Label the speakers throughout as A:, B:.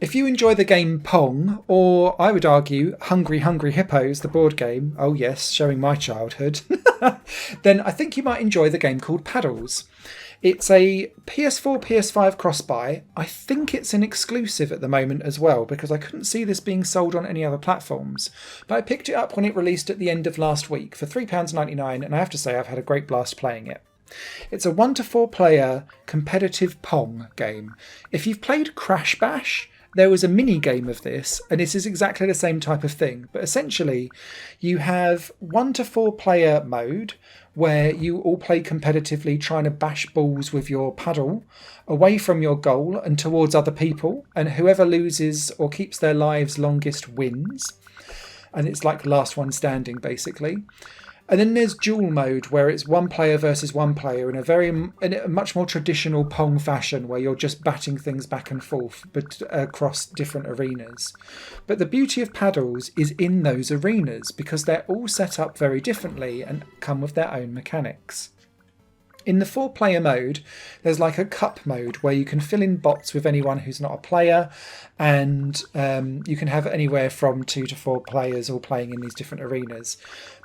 A: If you enjoy the game Pong, or I would argue Hungry Hungry Hippos, the board game, oh yes, showing my childhood, then I think you might enjoy the game called Paddles. It's a PS4, PS5 cross-buy. I think it's an exclusive at the moment as well, because I couldn't see this being sold on any other platforms. But I picked it up when it released at the end of last week for £3.99, and I have to say I've had a great blast playing it. It's a 1 to 4 player competitive Pong game. If you've played Crash Bash, there was a mini game of this, and this is exactly the same type of thing. But essentially, you have 1 to 4 player mode where you all play competitively, trying to bash balls with your paddle away from your goal and towards other people. And whoever loses or keeps their lives longest wins. And it's like last one standing, basically. And then there's duel mode, where it's 1 player versus 1 player in a much more traditional Pong fashion, where you're just batting things back and forth but across different arenas. But the beauty of Paddles is in those arenas, because they're all set up very differently and come with their own mechanics. In the 4 player mode, there's like a cup mode where you can fill in bots with anyone who's not a player, and you can have anywhere from 2 to 4 players all playing in these different arenas.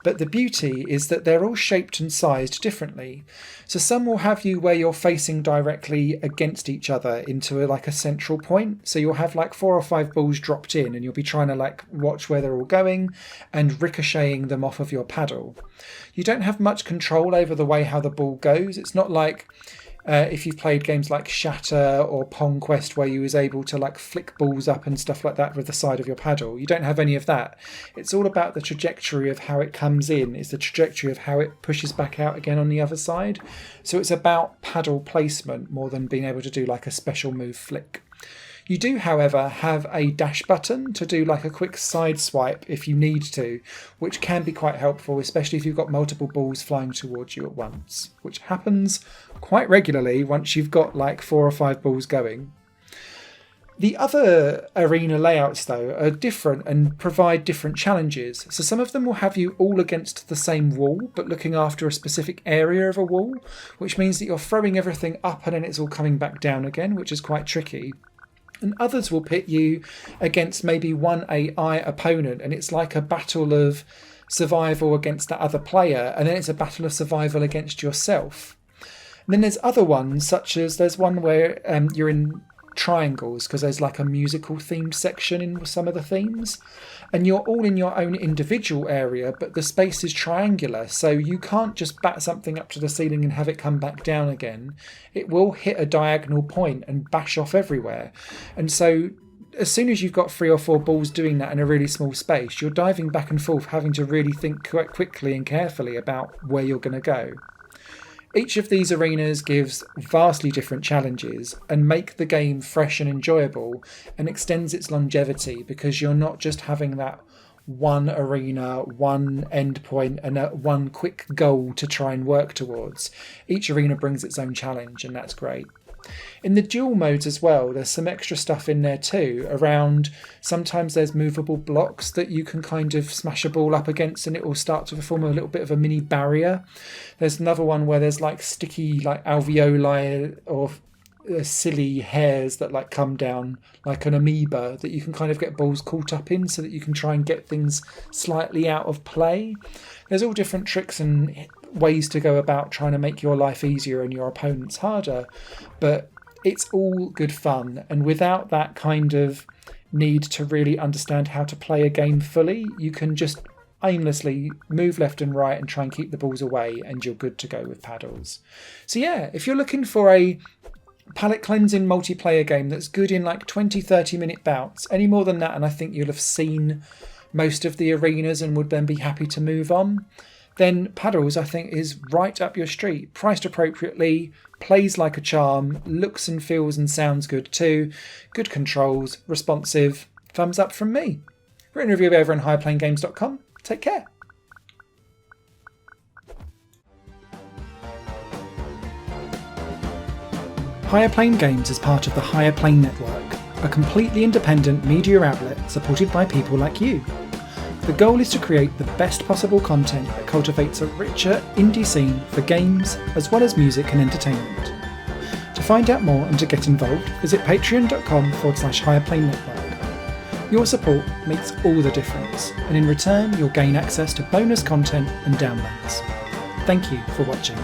A: But the beauty is that they're all shaped and sized differently. So some will have you where you're facing directly against each other into like a central point. So you'll have like 4 or 5 balls dropped in, and you'll be trying to like watch where they're all going and ricocheting them off of your paddle. You don't have much control over the way how the ball goes. It's not like if you've played games like Shatter or Pong Quest, where you was able to like flick balls up and stuff like that with the side of your paddle. You don't have any of that. It's all about the trajectory of how it comes in. It's the trajectory of how it pushes back out again on the other side. So it's about paddle placement more than being able to do like a special move flick. You do, however, have a dash button to do like a quick side swipe if you need to, which can be quite helpful, especially if you've got multiple balls flying towards you at once, which happens quite regularly once you've got like 4 or 5 balls going. The other arena layouts, though, are different and provide different challenges. So some of them will have you all against the same wall, but looking after a specific area of a wall, which means that you're throwing everything up and then it's all coming back down again, which is quite tricky. And others will pit you against maybe one AI opponent, and it's like a battle of survival against that other player, and then it's a battle of survival against yourself. And then there's other ones, such as there's one where you're in triangles, because there's like a musical themed section in some of the themes, and you're all in your own individual area, but the space is triangular, so you can't just bat something up to the ceiling and have it come back down again. It will hit a diagonal point and bash off everywhere. And so as soon as you've got 3 or 4 balls doing that in a really small space, you're diving back and forth, having to really think quite quickly and carefully about where you're going to go. Each of these arenas gives vastly different challenges and make the game fresh and enjoyable, and extends its longevity, because you're not just having that one arena, one endpoint, and one quick goal to try and work towards. Each arena brings its own challenge, and that's great. In the dual modes as well, there's some extra stuff in there too, around sometimes there's movable blocks that you can kind of smash a ball up against and it will start to form a little bit of a mini barrier. There's another one where there's like sticky like alveoli or silly hairs that like come down like an amoeba that you can kind of get balls caught up in, so that you can try and get things slightly out of play. There's all different tricks and ways to go about trying to make your life easier and your opponents harder, but it's all good fun. And without that kind of need to really understand how to play a game fully, you can just aimlessly move left and right and try and keep the balls away, and you're good to go with Paddles. So yeah, if you're looking for a palate cleansing multiplayer game that's good in like 20-30 minute bouts, any more than that and I think you'll have seen most of the arenas and would then be happy to move on, then Paddles I think is right up your street. Priced appropriately, plays like a charm, looks and feels and sounds good too, good controls, responsive, thumbs up from me. Written review over on highplanegames.com. Take care. Higher Plane Games is part of the Higher Plane Network, a completely independent media outlet supported by people like you. The goal is to create the best possible content that cultivates a richer indie scene for games as well as music and entertainment. To find out more and to get involved, visit patreon.com/higherplane network. Your support makes all the difference, and in return you'll gain access to bonus content and downloads. Thank you for watching.